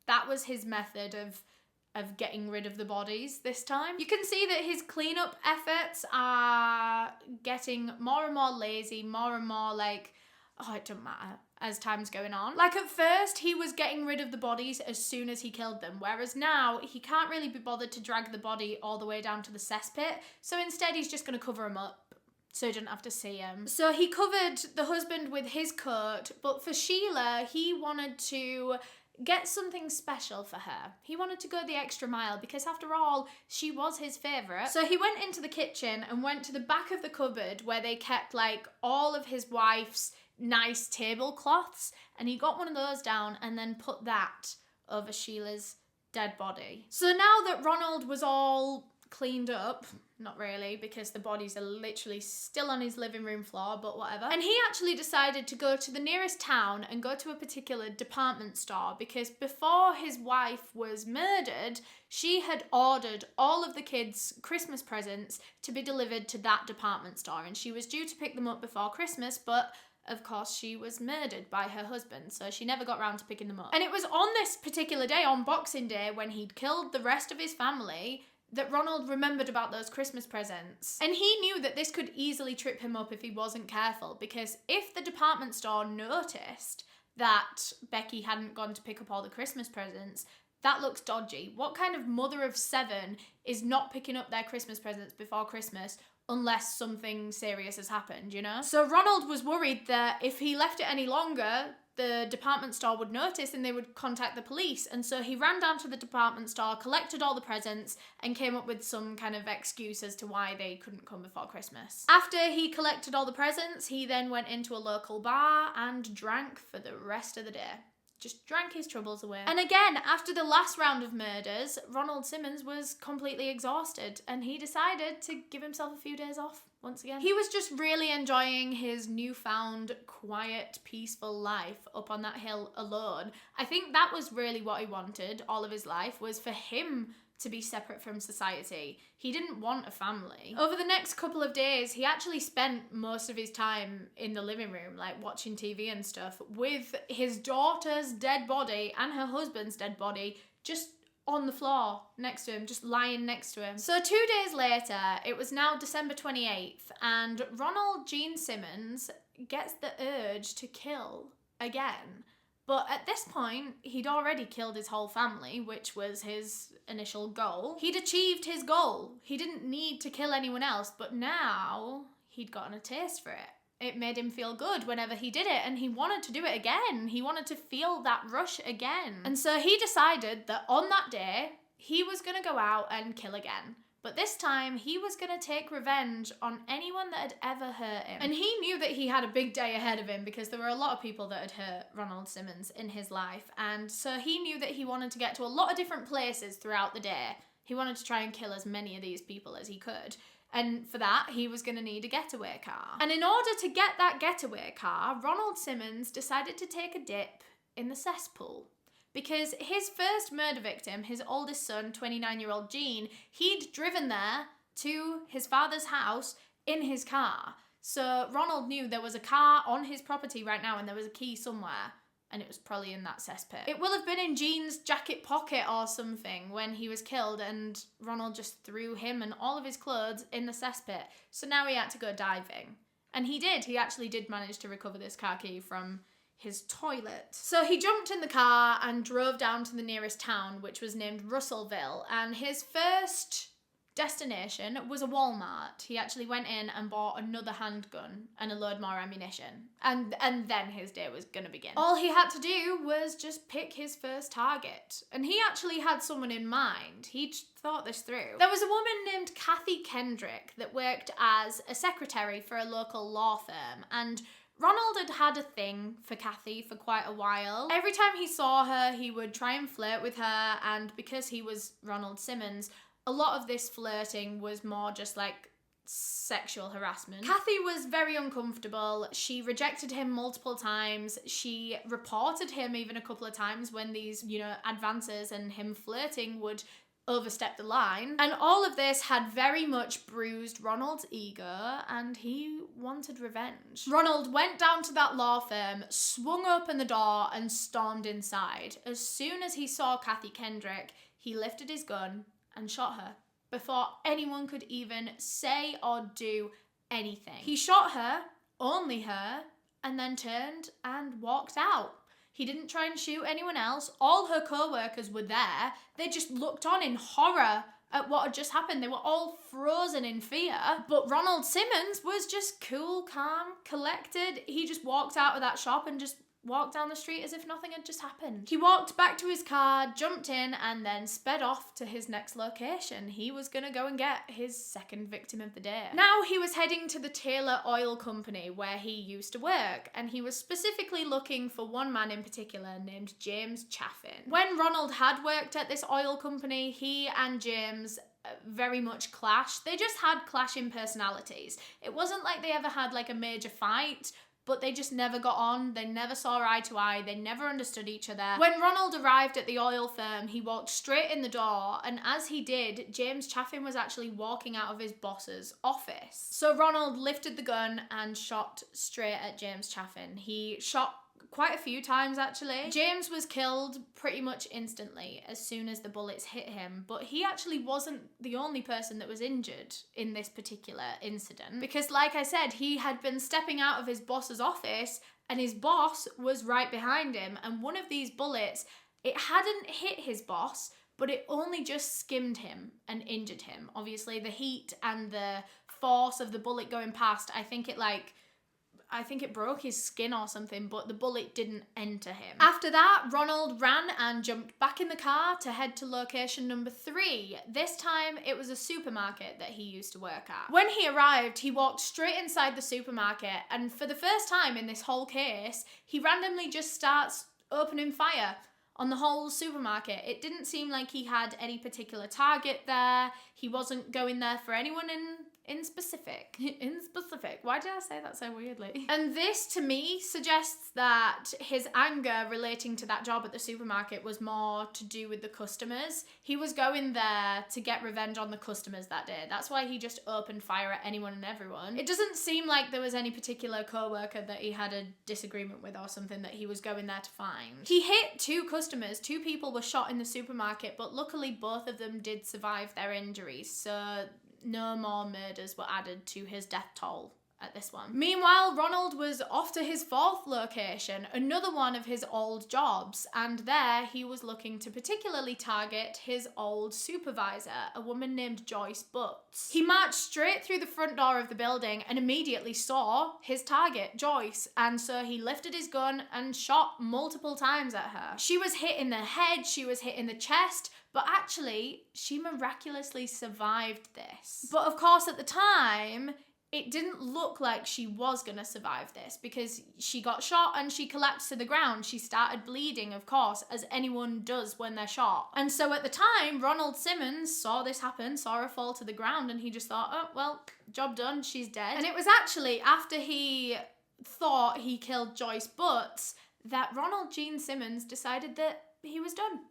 That was his method of getting rid of the bodies this time. You can see that his cleanup efforts are getting more and more lazy, more and more like, oh, it doesn't matter as time's going on. Like at first, he was getting rid of the bodies as soon as he killed them, whereas now he can't really be bothered to drag the body all the way down to the cesspit, so instead he's just going to cover him up so he didn't have to see him. So he covered the husband with his coat, but for Sheila, he wanted to get something special for her. He wanted to go the extra mile because after all, she was his favourite. So he went into the kitchen and went to the back of the cupboard where they kept like all of his wife's nice tablecloths, and he got one of those down and then put that over Sheila's dead body. So now that Ronald was all cleaned up, not really, because the bodies are literally still on his living room floor, but whatever. And he actually decided to go to the nearest town and go to a particular department store because before his wife was murdered, she had ordered all of the kids' Christmas presents to be delivered to that department store, and she was due to pick them up before Christmas, but of course, she was murdered by her husband, so she never got round to picking them up. And it was on this particular day, on Boxing Day, when he'd killed the rest of his family, that Ronald remembered about those Christmas presents. And he knew that this could easily trip him up if he wasn't careful, because if the department store noticed that Becky hadn't gone to pick up all the Christmas presents, that looks dodgy. What kind of mother of 7 is not picking up their Christmas presents before Christmas unless something serious has happened, you know? So Ronald was worried that if he left it any longer, the department store would notice and they would contact the police. And so he ran down to the department store, collected all the presents, and came up with some kind of excuse as to why they couldn't come before Christmas. After he collected all the presents, he then went into a local bar and drank for the rest of the day. Just drank his troubles away. And again, after the last round of murders, Ronald Simmons was completely exhausted and he decided to give himself a few days off once again. He was just really enjoying his newfound, quiet, peaceful life up on that hill alone. I think that was really what he wanted all of his life, was for him to be separate from society. He didn't want a family. Over the next couple of days, he actually spent most of his time in the living room, like watching TV and stuff, with his daughter's dead body and her husband's dead body just on the floor next to him, just lying next to him. So 2 days later, it was now December 28th, and Ronald Gene Simmons gets the urge to kill again. But at this point, he'd already killed his whole family, which was his initial goal. He'd achieved his goal. He didn't need to kill anyone else, but now he'd gotten a taste for it. It made him feel good whenever he did it, and he wanted to do it again. He wanted to feel that rush again. And so he decided that on that day, he was going to go out and kill again. But this time, he was going to take revenge on anyone that had ever hurt him. And he knew that he had a big day ahead of him because there were a lot of people that had hurt Ronald Simmons in his life. And so he knew that he wanted to get to a lot of different places throughout the day. He wanted to try and kill as many of these people as he could. And for that, he was going to need a getaway car. And in order to get that getaway car, Ronald Simmons decided to take a dip in the cesspool. Because his first murder victim, his oldest son, 29-year-old Gene, he'd driven there to his father's house in his car. So Ronald knew there was a car on his property right now and there was a key somewhere. And it was probably in that cesspit. It will have been in Gene's jacket pocket or something when he was killed, and Ronald just threw him and all of his clothes in the cesspit. So now he had to go diving. And he did. He actually did manage to recover this car key from his toilet. So he jumped in the car and drove down to the nearest town, which was named Russellville, and his first destination was a Walmart. He actually went in and bought another handgun and a load more ammunition. And then his day was gonna begin. All he had to do was just pick his first target. And he actually had someone in mind. He'd thought this through. There was a woman named Kathy Kendrick that worked as a secretary for a local law firm, and Ronald had had a thing for Kathy for quite a while. Every time he saw her, he would try and flirt with her, and because he was Ronald Simmons, a lot of this flirting was more just like sexual harassment. Kathy was very uncomfortable. She rejected him multiple times. She reported him even a couple of times when these, advances and him flirting would overstep the line. And all of this had very much bruised Ronald's ego, and he wanted revenge. Ronald went down to that law firm, swung open the door, and stormed inside. As soon as he saw Kathy Kendrick, he lifted his gun and shot her before anyone could even say or do anything. He shot her, only her, and then turned and walked out. He didn't try and shoot anyone else. All her co-workers were there. They just looked on in horror at what had just happened. They were all frozen in fear. But Ronald Simmons was just cool, calm, collected. He just walked out of that shop and just walked down the street as if nothing had just happened. He walked back to his car, jumped in, and then sped off to his next location. He was gonna go and get his second victim of the day. Now he was heading to the Taylor Oil Company where he used to work, and he was specifically looking for one man in particular named James Chaffin. When Ronald had worked at this oil company, he and James very much clashed. They just had clashing personalities. It wasn't like they ever had like a major fight, but they just never got on. They never saw eye to eye. They never understood each other. When Ronald arrived at the oil firm, he walked straight in the door, and as he did, James Chaffin was actually walking out of his boss's office. So Ronald lifted the gun and shot straight at James Chaffin. He shot quite a few times, actually. James was killed pretty much instantly as soon as the bullets hit him, but he actually wasn't the only person that was injured in this particular incident, because like I said, he had been stepping out of his boss's office and his boss was right behind him, and one of these bullets, it hadn't hit his boss, but it only just skimmed him and injured him. Obviously, the heat and the force of the bullet going past, I think it broke his skin or something, but the bullet didn't enter him. After that, Ronald ran and jumped back in the car to head to location number 3. This time, it was a supermarket that he used to work at. When he arrived, he walked straight inside the supermarket, and for the first time in this whole case, he randomly just starts opening fire on the whole supermarket. It didn't seem like he had any particular target there. He wasn't going there for anyone in specific. In specific. Why did I say that so weirdly? And this, to me, suggests that his anger relating to that job at the supermarket was more to do with the customers. He was going there to get revenge on the customers that day. That's why he just opened fire at anyone and everyone. It doesn't seem like there was any particular co-worker that he had a disagreement with or something that he was going there to find. He hit 2 customers. 2 people were shot in the supermarket, but luckily both of them did survive their injuries, so no more murders were added to his death toll at this one. Meanwhile, Ronald was off to his 4th location, another one of his old jobs, and there he was looking to particularly target his old supervisor, a woman named Joyce Butts. He marched straight through the front door of the building and immediately saw his target, Joyce, and so he lifted his gun and shot multiple times at her. She was hit in the head, she was hit in the chest, but actually, she miraculously survived this. But of course, at the time, it didn't look like she was gonna survive this because she got shot and she collapsed to the ground. She started bleeding, of course, as anyone does when they're shot. And so at the time, Ronald Simmons saw this happen, saw her fall to the ground, and he just thought, oh, well, job done, she's dead. And it was actually after he thought he killed Joyce Butts that Ronald Gene Simmons decided that he was done.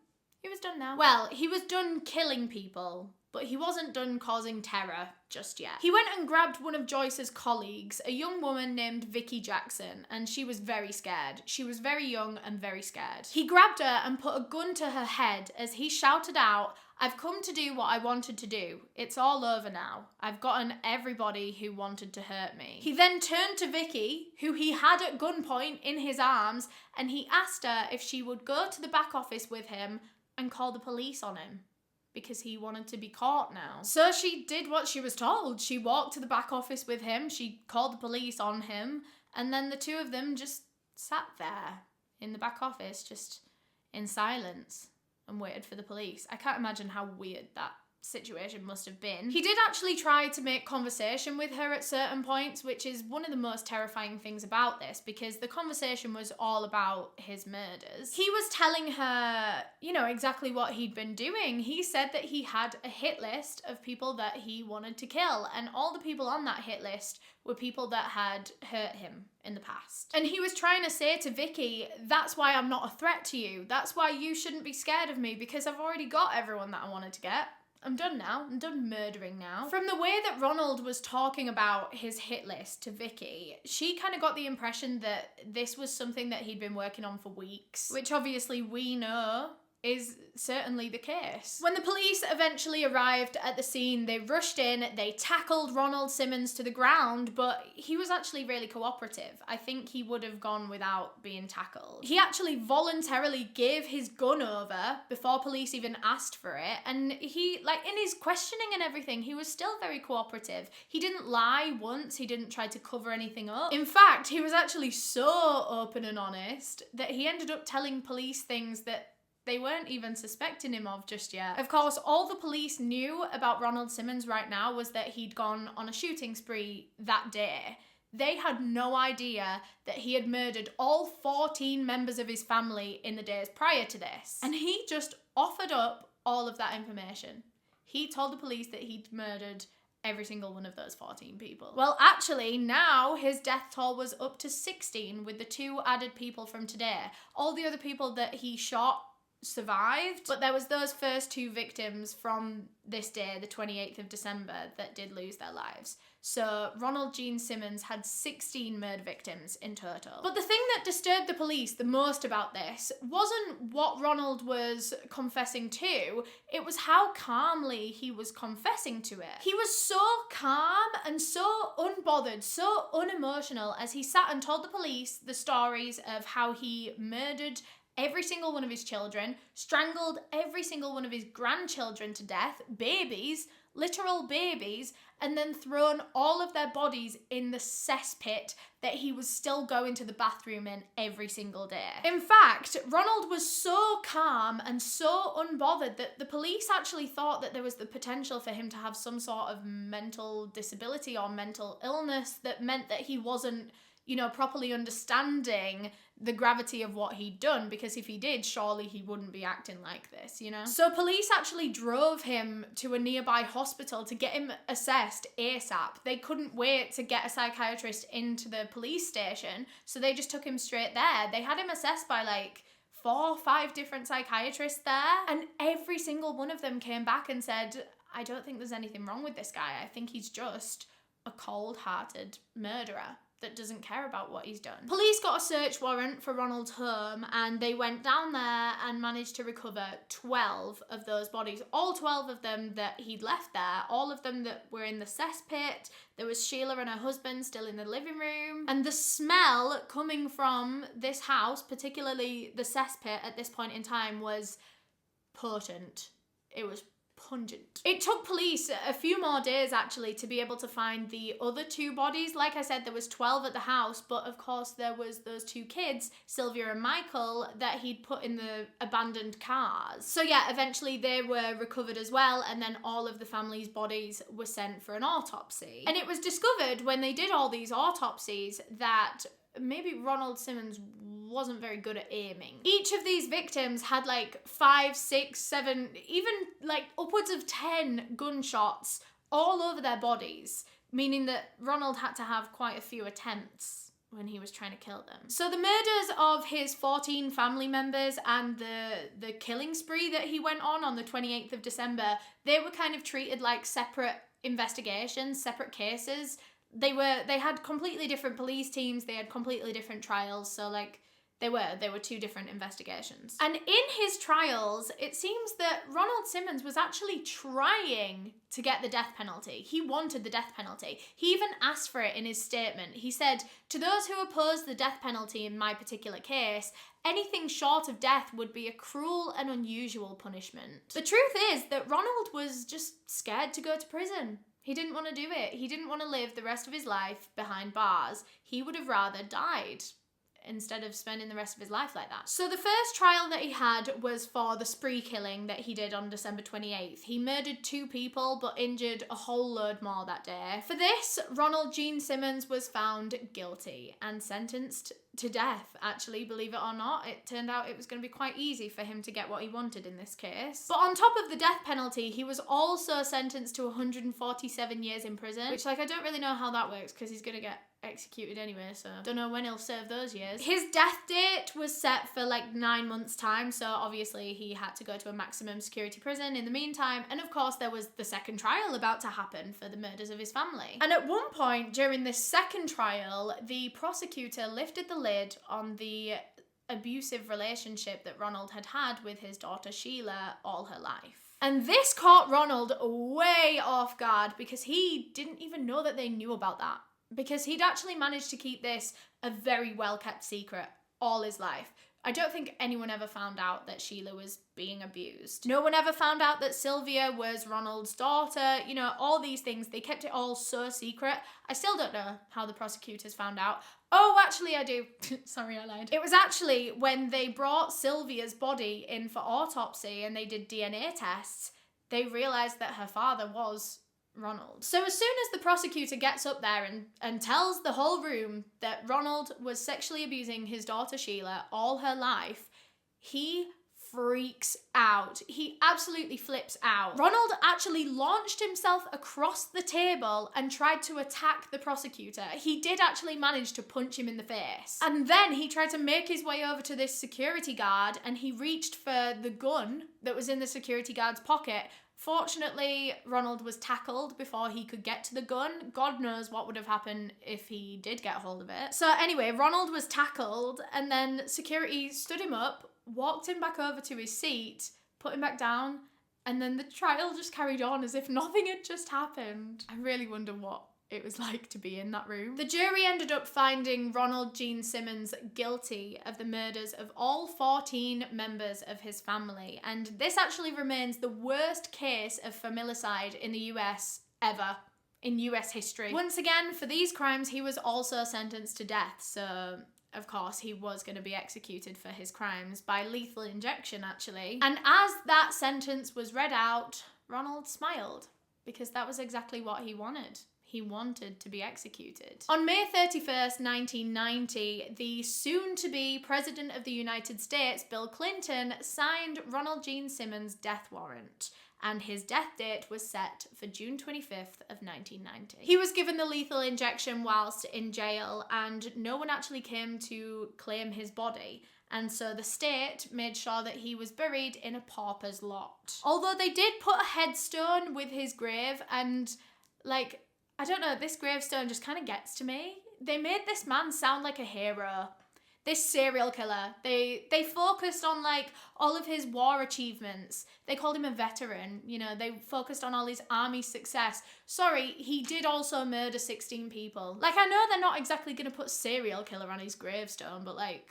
He was done now. Well, he was done killing people, but he wasn't done causing terror just yet. He went and grabbed one of Joyce's colleagues, a young woman named Vicky Jackson, and she was very scared. She was very young and very scared. He grabbed her and put a gun to her head as he shouted out, "I've come to do what I wanted to do. It's all over now. I've gotten everybody who wanted to hurt me." He then turned to Vicky, who he had at gunpoint in his arms, and he asked her if she would go to the back office with him and call the police on him, because he wanted to be caught now. So she did what she was told. She walked to the back office with him, she called the police on him, and then the 2 of them just sat there in the back office, just in silence, and waited for the police. I can't imagine how weird that situation must have been. He did actually try to make conversation with her at certain points, which is one of the most terrifying things about this, because the conversation was all about his murders. He was telling her, you know, exactly what he'd been doing. He said that he had a hit list of people that he wanted to kill, and all the people on that hit list were people that had hurt him in the past. And he was trying to say to Vicky, that's why I'm not a threat to you. That's why you shouldn't be scared of me, because I've already got everyone that I wanted to get. I'm done now. I'm done murdering now. From the way that Ronald was talking about his hit list to Vicky, she kind of got the impression that this was something that he'd been working on for weeks, which obviously we know is certainly the case. When the police eventually arrived at the scene, they rushed in, they tackled Ronald Simmons to the ground, but he was actually really cooperative. I think he would have gone without being tackled. He actually voluntarily gave his gun over before police even asked for it, and he, like, in his questioning and everything, he was still very cooperative. He didn't lie once, he didn't try to cover anything up. In fact, he was actually so open and honest that he ended up telling police things that they weren't even suspecting him of just yet. Of course, all the police knew about Ronald Simmons right now was that he'd gone on a shooting spree that day. They had no idea that he had murdered all 14 members of his family in the days prior to this. And he just offered up all of that information. He told the police that he'd murdered every single one of those 14 people. Well, actually, now his death toll was up to 16 with the 2 added people from today. All the other people that he shot survived, but there was those first 2 victims from this day, the 28th of December, that did lose their lives. So Ronald Gene Simmons had 16 murder victims in total. But the thing that disturbed the police the most about this wasn't what Ronald was confessing to, it was how calmly he was confessing to it. He was so calm and so unbothered, so unemotional as he sat and told the police the stories of how he murdered every single one of his children, strangled every single one of his grandchildren to death, babies, literal babies, and then thrown all of their bodies in the cesspit that he was still going to the bathroom in every single day. In fact, Ronald was so calm and so unbothered that the police actually thought that there was the potential for him to have some sort of mental disability or mental illness that meant that he wasn't, you know, properly understanding the gravity of what he'd done, because if he did, surely he wouldn't be acting like this, you know? So police actually drove him to a nearby hospital to get him assessed ASAP. They couldn't wait to get a psychiatrist into the police station, so they just took him straight there. They had him assessed by like 4 or 5 different psychiatrists there, and every single one of them came back and said, I don't think there's anything wrong with this guy. I think he's just a cold-hearted murderer that doesn't care about what he's done. Police got a search warrant for Ronald's home, and they went down there and managed to recover 12 of those bodies. All 12 of them that he'd left there, all of them that were in the cesspit. There was Sheila and her husband still in the living room. And the smell coming from this house, particularly the cesspit at this point in time, was potent. It was pungent. It took police a few more days actually to be able to find the other 2 bodies. Like I said, there was 12 at the house, but of course there was those 2 kids, Sylvia and Michael, that he'd put in the abandoned cars. So yeah, eventually they were recovered as well, and then all of the family's bodies were sent for an autopsy. And it was discovered when they did all these autopsies that maybe Ronald Simmons wasn't very good at aiming. Each of these victims had like 5, 6, 7, even like upwards of 10 gunshots all over their bodies, meaning that Ronald had to have quite a few attempts when he was trying to kill them. So the murders of his 14 family members and the killing spree that he went on the 28th of December, they were kind of treated like separate investigations, separate cases. They had completely different police teams, they had completely different trials, so like they were 2 different investigations. And in his trials, it seems that Ronald Simmons was actually trying to get the death penalty. He wanted the death penalty. He even asked for it in his statement. He said, "To those who oppose the death penalty in my particular case, anything short of death would be a cruel and unusual punishment." The truth is that Ronald was just scared to go to prison. He didn't want to do it. He didn't want to live the rest of his life behind bars. He would have rather died instead of spending the rest of his life like that. So the first trial that he had was for the spree killing that he did on December 28th. He murdered 2 people but injured a whole load more that day. For this, Ronald Gene Simmons was found guilty and sentenced to death, actually, believe it or not. It turned out it was going to be quite easy for him to get what he wanted in this case. But on top of the death penalty, he was also sentenced to 147 years in prison, which, like, I don't really know how that works because he's going to get executed anyway, so don't know when he'll serve those years. His death date was set for like 9 months' time, so obviously he had to go to a maximum security prison in the meantime, and of course there was the second trial about to happen for the murders of his family. And at one point during this second trial, the prosecutor lifted the lid on the abusive relationship that Ronald had had with his daughter Sheila all her life. And this caught Ronald way off guard because he didn't even know that they knew about that. Because he'd actually managed to keep this a very well-kept secret all his life. I don't think anyone ever found out that Sheila was being abused. No one ever found out that Sylvia was Ronald's daughter. You know, all these things, they kept it all so secret. I still don't know how the prosecutors found out. Oh, actually I do. Sorry, I lied. It was actually when they brought Sylvia's body in for autopsy and they did DNA tests, they realised that her father was Ronald. So as soon as the prosecutor gets up there and tells the whole room that Ronald was sexually abusing his daughter Sheila all her life, he freaks out. He absolutely flips out. Ronald actually launched himself across the table and tried to attack the prosecutor. He did actually manage to punch him in the face. And then he tried to make his way over to this security guard and he reached for the gun that was in the security guard's pocket. Fortunately, Ronald was tackled before he could get to the gun. God knows what would have happened if he did get hold of it. So anyway, Ronald was tackled and then security stood him up, walked him back over to his seat, put him back down, and then the trial just carried on as if nothing had just happened. I really wonder what it was like to be in that room. The jury ended up finding Ronald Gene Simmons guilty of the murders of all 14 members of his family, and this actually remains the worst case of familicide in the US ever, in US history. Once again, for these crimes, he was also sentenced to death, so of course he was going to be executed for his crimes by lethal injection, actually. And as that sentence was read out, Ronald smiled, because that was exactly what he wanted. he wanted to be executed. On May 31st, 1990, the soon-to-be President of the United States, Bill Clinton, signed Ronald Gene Simmons' death warrant, and his death date was set for June 25th of 1990. He was given the lethal injection whilst in jail, and no one actually came to claim his body. And so the state made sure that he was buried in a pauper's lot. Although they did put a headstone with his grave, and like, I don't know, this gravestone just kind of gets to me. They made this man sound like a hero. This serial killer. They focused on like all of his war achievements. They called him a veteran. You know, they focused on all his army success. Sorry, he did also murder 16 people. Like, I know they're not exactly gonna put serial killer on his gravestone, but like,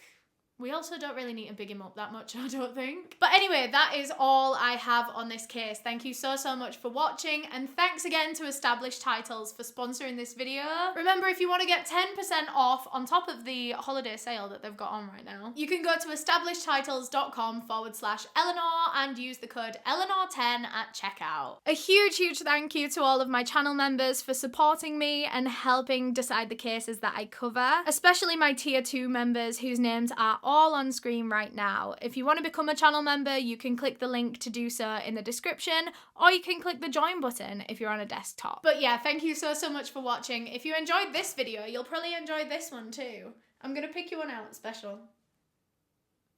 we also don't really need to big him up that much, I don't think. But anyway, that is all I have on this case. Thank you so much for watching, and thanks again to Established Titles for sponsoring this video. Remember, if you want to get 10% off on top of the holiday sale that they've got on right now, you can go to establishedtitles.com/Eleanor and use the code Eleanor10 at checkout. A huge thank you to all of my channel members for supporting me and helping decide the cases that I cover, especially my tier 2 members whose names are all on screen right now. If you want to become a channel member, you can click the link to do so in the description, or you can click the join button if you're on a desktop. But yeah, thank you so much for watching. If you enjoyed this video, you'll probably enjoy this one too. I'm gonna pick you one out special.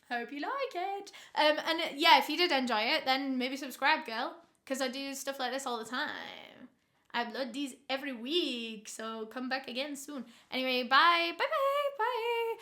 Hope you like it. And yeah, if you did enjoy it, then maybe subscribe, girl, because I do stuff like this all the time. I upload these every week, so come back again soon. Anyway, bye. Bye.